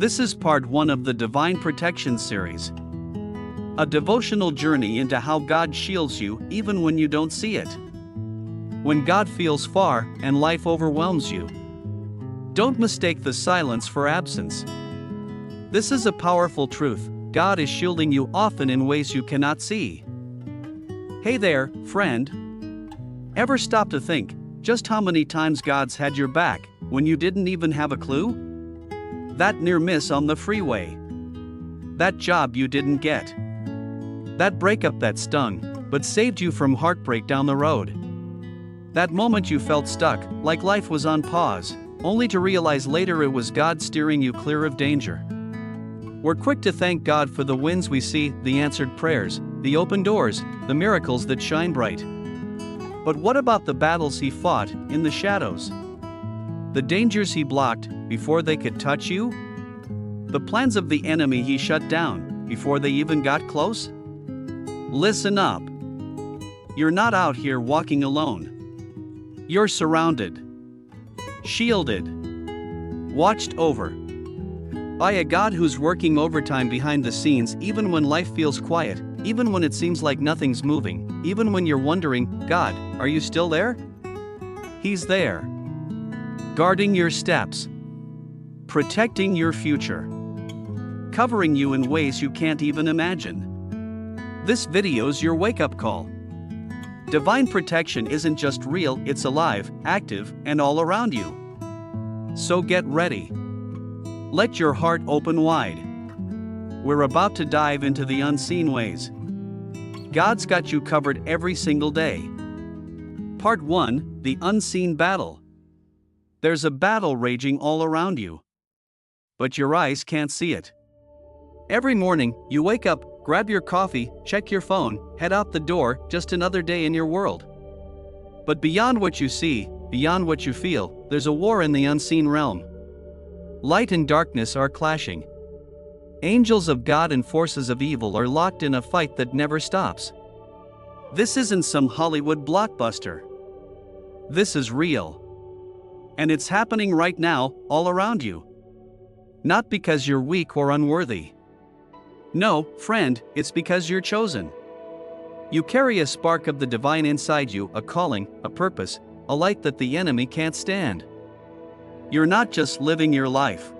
This is part 1 of the Divine Protection series. A devotional journey into how God shields you even when you don't see it. When God feels far and life overwhelms you. Don't mistake the silence for absence. This is a powerful truth. God is shielding you often in ways you cannot see. Hey there, friend. Ever stop to think just how many times God's had your back when you didn't even have a clue? That near miss on the freeway. That job you didn't get. That breakup that stung, but saved you from heartbreak down the road. That moment you felt stuck, like life was on pause, only to realize later it was God steering you clear of danger. We're quick to thank God for the wins we see, the answered prayers, the open doors, the miracles that shine bright. But what about the battles He fought in the shadows? The dangers He blocked before they could touch you? The plans of the enemy He shut down before they even got close? Listen up. You're not out here walking alone. You're surrounded, shielded, watched over by a God who's working overtime behind the scenes even when life feels quiet, even when it seems like nothing's moving, even when you're wondering, God, are you still there? He's there. Guarding your steps, protecting your future, covering you in ways you can't even imagine. This video's your wake-up call. Divine protection isn't just real, it's alive, active, and all around you. So get ready. Let your heart open wide. We're about to dive into the unseen ways. God's got you covered every single day. Part 1: The Unseen Battle. There's a battle raging all around you, but your eyes can't see it. Every morning, you wake up, grab your coffee, check your phone, head out the door, just another day in your world. But beyond what you see, beyond what you feel, there's a war in the unseen realm. Light and darkness are clashing. Angels of God and forces of evil are locked in a fight that never stops. This isn't some Hollywood blockbuster. This is real. And it's happening right now, all around you. Not because you're weak or unworthy. No, friend, it's because you're chosen. You carry a spark of the divine inside you, a calling, a purpose, a light that the enemy can't stand. You're not just living your life.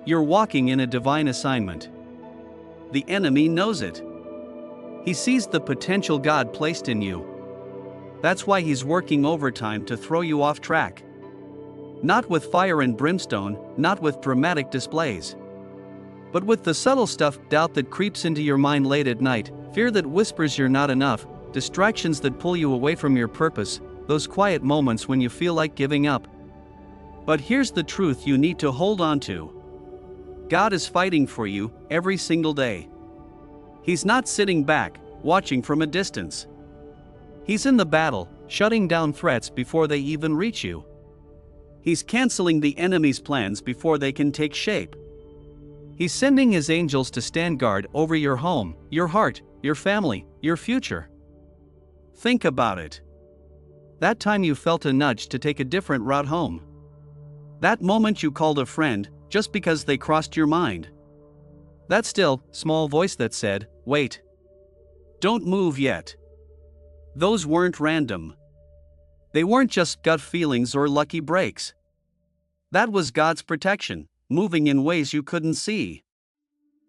You're walking in a divine assignment. The enemy knows it. He sees the potential God placed in you. That's why he's working overtime to throw you off track. Not with fire and brimstone, not with dramatic displays. But with the subtle stuff, doubt that creeps into your mind late at night, fear that whispers you're not enough, distractions that pull you away from your purpose, those quiet moments when you feel like giving up. But here's the truth you need to hold on to. God is fighting for you every single day. He's not sitting back, watching from a distance. He's in the battle, shutting down threats before they even reach you. He's canceling the enemy's plans before they can take shape. He's sending his angels to stand guard over your home, your heart, your family, your future. Think about it. That time you felt a nudge to take a different route home. That moment you called a friend just because they crossed your mind. That still, small voice that said, wait. Don't move yet. Those weren't random. They weren't just gut feelings or lucky breaks. That was God's protection, moving in ways you couldn't see.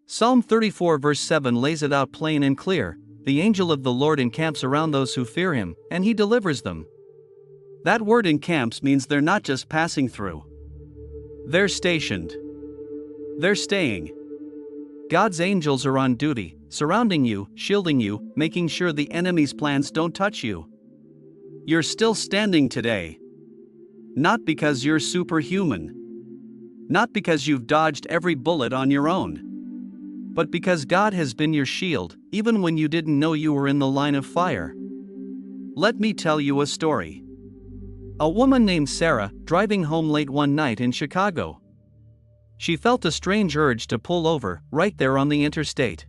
Psalm 34 verse 7 lays it out plain and clear. The angel of the Lord encamps around those who fear Him, and He delivers them. That word encamps means they're not just passing through. They're stationed. They're staying. God's angels are on duty, surrounding you, shielding you, making sure the enemy's plans don't touch you. You're still standing today. Not because you're superhuman. Not because you've dodged every bullet on your own. But because God has been your shield, even when you didn't know you were in the line of fire. Let me tell you a story. A woman named Sarah, driving home late one night in Chicago. She felt a strange urge to pull over, right there on the interstate.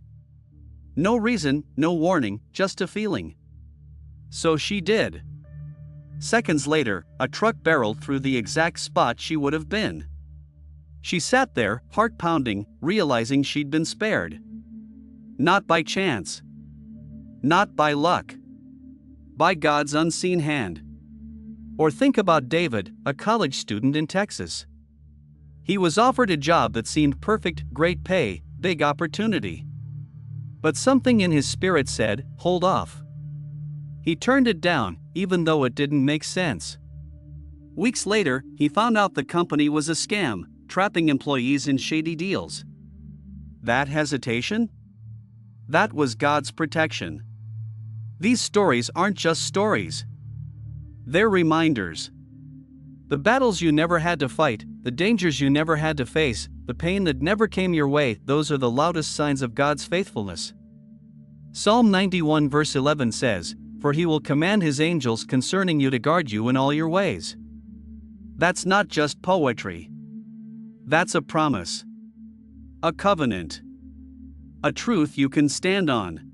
No reason, no warning, just a feeling. So she did. Seconds later, a truck barreled through the exact spot she would have been. She sat there, heart pounding, realizing she'd been spared. Not by chance. Not by luck. By God's unseen hand. Or think about David, a college student in Texas. He was offered a job that seemed perfect, great pay, big opportunity. But something in his spirit said, hold off. He turned it down, even though it didn't make sense. Weeks later, he found out the company was a scam, trapping employees in shady deals. That hesitation? That was God's protection. These stories aren't just stories. They're reminders. The battles you never had to fight, the dangers you never had to face, the pain that never came your way, those are the loudest signs of God's faithfulness. Psalm 91 verse 11 says, "For he will command his angels concerning you to guard you in all your ways." That's not just poetry. That's a promise. A covenant. A truth you can stand on.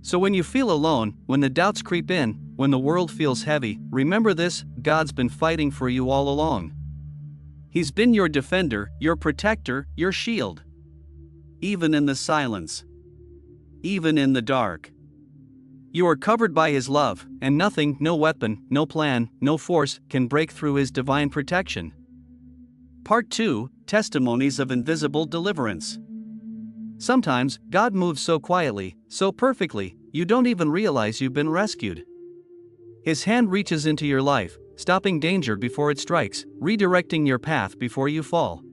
So when you feel alone, when the doubts creep in, when the world feels heavy, remember this: God's been fighting for you all along. He's been your defender, your protector, your shield. Even in the silence. Even in the dark. You are covered by His love, and nothing, no weapon, no plan, no force, can break through His divine protection. Part 2: Testimonies of Invisible Deliverance. Sometimes, God moves so quietly, so perfectly, you don't even realize you've been rescued. His hand reaches into your life, stopping danger before it strikes, redirecting your path before you fall.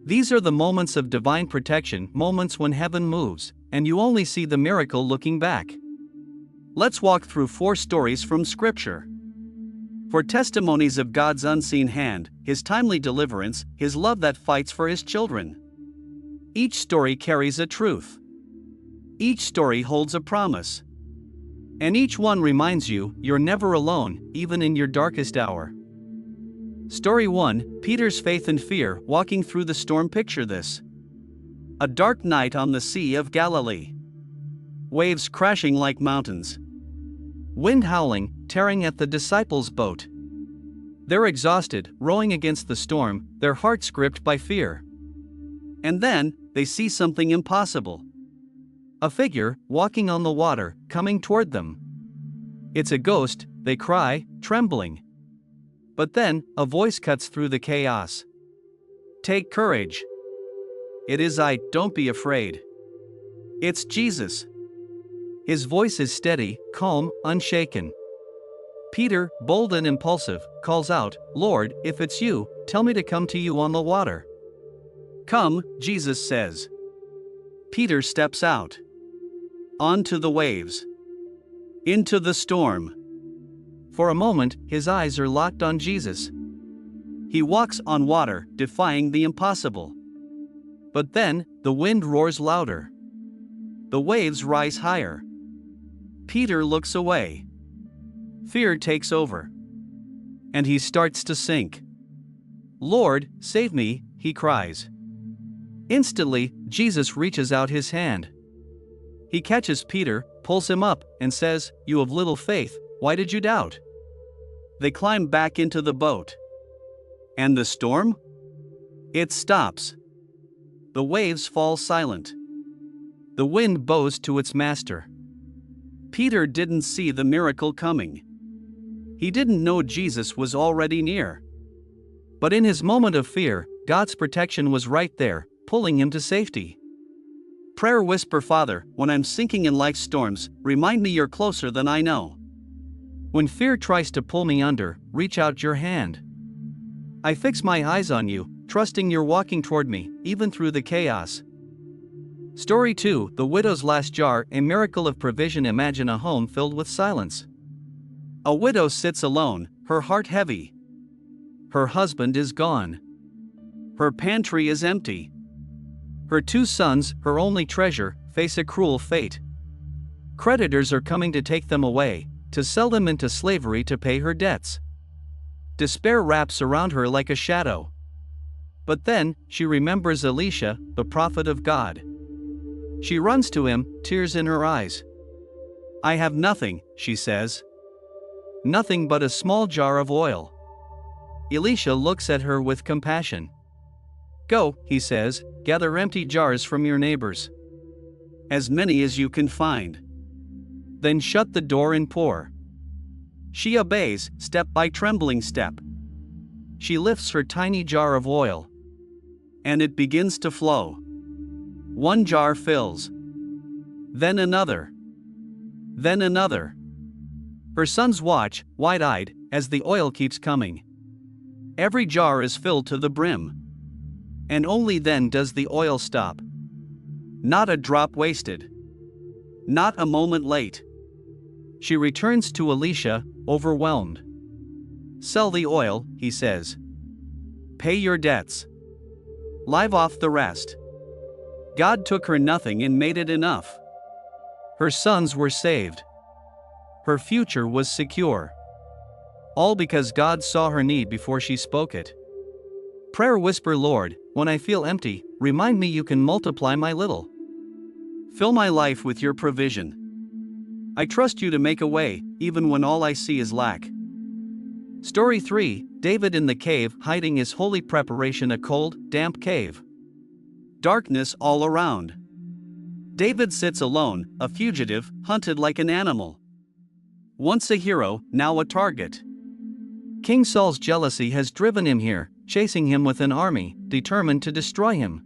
These are the moments of divine protection, moments when heaven moves, and you only see the miracle looking back. Let's walk through 4 stories from Scripture. For testimonies of God's unseen hand, His timely deliverance, His love that fights for His children. Each story carries a truth. Each story holds a promise. And each one reminds you, you're never alone, even in your darkest hour. Story 1: Peter's faith and fear, walking through the storm. Picture this. A dark night on the Sea of Galilee. Waves crashing like mountains. Wind howling, tearing at the disciples' boat. They're exhausted, rowing against the storm, their hearts gripped by fear. And then, they see something impossible. A figure, walking on the water, coming toward them. It's a ghost, they cry, trembling. But then, a voice cuts through the chaos. Take courage. It is I, don't be afraid. It's Jesus. His voice is steady, calm, unshaken. Peter, bold and impulsive, calls out, "Lord, if it's you, tell me to come to you on the water." "Come," Jesus says. Peter steps out. Onto the waves. Into the storm. For a moment, his eyes are locked on Jesus. He walks on water, defying the impossible. But then, the wind roars louder. The waves rise higher. Peter looks away. Fear takes over. And he starts to sink. "Lord, save me," he cries. Instantly, Jesus reaches out his hand. He catches Peter, pulls him up, and says, "You have little faith, why did you doubt?" They climb back into the boat. And the storm? It stops. The waves fall silent. The wind bows to its master. Peter didn't see the miracle coming. He didn't know Jesus was already near. But in his moment of fear, God's protection was right there, pulling him to safety. Prayer whisper: "Father, when I'm sinking in life's storms, remind me you're closer than I know. When fear tries to pull me under, reach out your hand. I fix my eyes on you, trusting you're walking toward me, even through the chaos." Story 2: The Widow's Last Jar, a miracle of provision. Imagine a home filled with silence. A widow sits alone, her heart heavy. Her husband is gone. Her pantry is empty. Her 2 sons, her only treasure, face a cruel fate. Creditors are coming to take them away, to sell them into slavery to pay her debts. Despair wraps around her like a shadow. But then, she remembers Elisha, the prophet of God. She runs to him, tears in her eyes. "I have nothing," she says. "Nothing but a small jar of oil." Elisha looks at her with compassion. Go, he says, gather empty jars from your neighbors. As many as you can find. Then shut the door and pour. She obeys, step by trembling step. She lifts her tiny jar of oil. And it begins to flow. One jar fills. Then another. Then another. Her sons watch, wide-eyed, as the oil keeps coming. Every jar is filled to the brim. And only then does the oil stop. Not a drop wasted. Not a moment late. She returns to Elisha, overwhelmed. Sell the oil, he says. Pay your debts. Live off the rest. God took her nothing and made it enough. Her sons were saved. Her future was secure. All because God saw her need before she spoke it. Prayer whisper, Lord, when I feel empty, remind me you can multiply my little. Fill my life with your provision. I trust you to make a way, even when all I see is lack. Story 3, David in the cave, hiding his holy preparation, a cold, damp cave. Darkness all around. David sits alone, a fugitive, hunted like an animal. Once a hero, now a target. King Saul's jealousy has driven him here, chasing him with an army, determined to destroy him.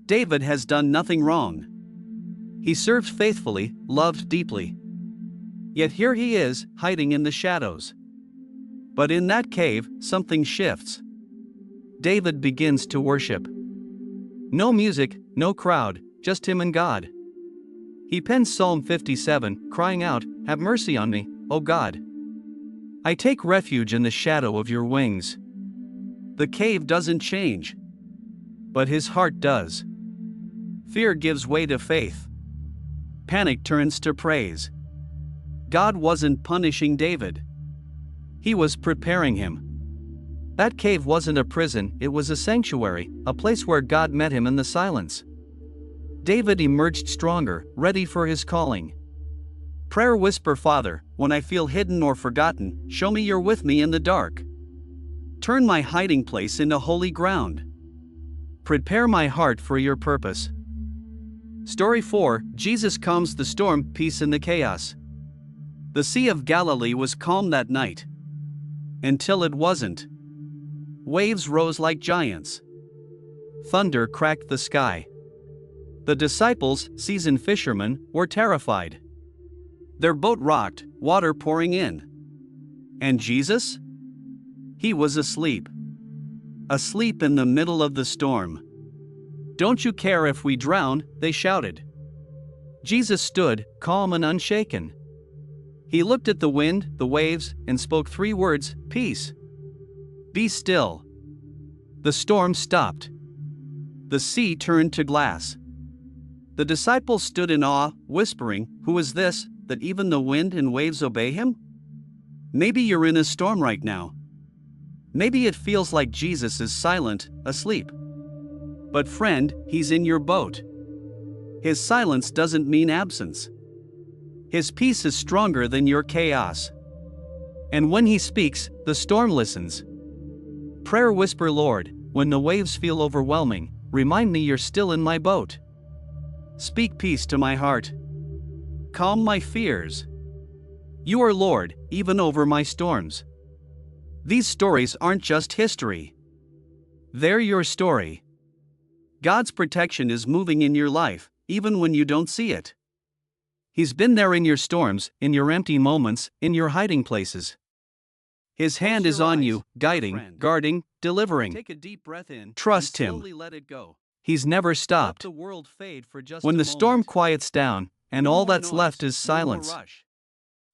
David has done nothing wrong. He served faithfully, loved deeply. Yet here he is, hiding in the shadows. But in that cave, something shifts. David begins to worship. No music, no crowd, just him and God. He pens Psalm 57, crying out, "Have mercy on me, O God. I take refuge in the shadow of your wings." The cave doesn't change. But his heart does. Fear gives way to faith. Panic turns to praise. God wasn't punishing David. He was preparing him. That cave wasn't a prison, it was a sanctuary, a place where God met him in the silence. David emerged stronger, ready for his calling. Prayer whisper, Father, when I feel hidden or forgotten, show me you're with me in the dark. Turn my hiding place into holy ground. Prepare my heart for your purpose. Story 4, Jesus calms the storm, peace in the chaos. The Sea of Galilee was calm that night. Until it wasn't. Waves rose like giants. Thunder cracked the sky. The disciples, seasoned fishermen, were terrified. Their boat rocked, water pouring in. And Jesus? He was asleep. Asleep in the middle of the storm. Don't you care if we drown? They shouted. Jesus stood, calm and unshaken. He looked at the wind, the waves, and spoke 3 words, peace. Be still. The storm stopped. The sea turned to glass. The disciples stood in awe, whispering, who is this, that even the wind and waves obey him? Maybe you're in a storm right now. Maybe it feels like Jesus is silent, asleep. But friend, he's in your boat. His silence doesn't mean absence. His peace is stronger than your chaos. And when he speaks, the storm listens. Prayer whisper, Lord, when the waves feel overwhelming, remind me you're still in my boat. Speak peace to my heart. Calm my fears. You are Lord, even over my storms. These stories aren't just history. They're your story. God's protection is moving in your life, even when you don't see it. He's been there in your storms, in your empty moments, in your hiding places. His hand is on you, guiding, guarding, delivering. Take a deep breath in. Trust him. Let it go. He's never stopped. Let the world fade for just when the storm quiets down, and all that's left is silence.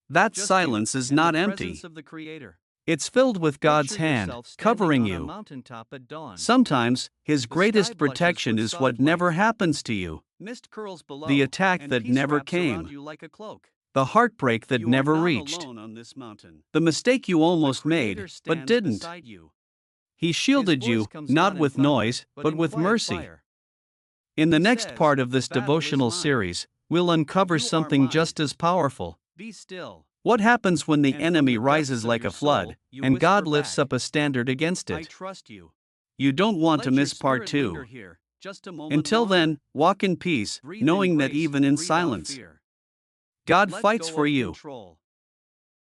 That silence is not empty. It's filled with God's hand, covering you. Sometimes, His greatest protection is what never happens to you. The attack that never came. The heartbreak that never reached. The mistake you almost made, but didn't. He shielded you, not with noise, but with mercy. In the next part of this devotional series, we'll uncover something just as powerful. Be still. What happens when the enemy rises like a flood, and God lifts up a standard against it? I trust you. You don't want to miss part 2. Until then, walk in peace, knowing that even in silence, God fights for you.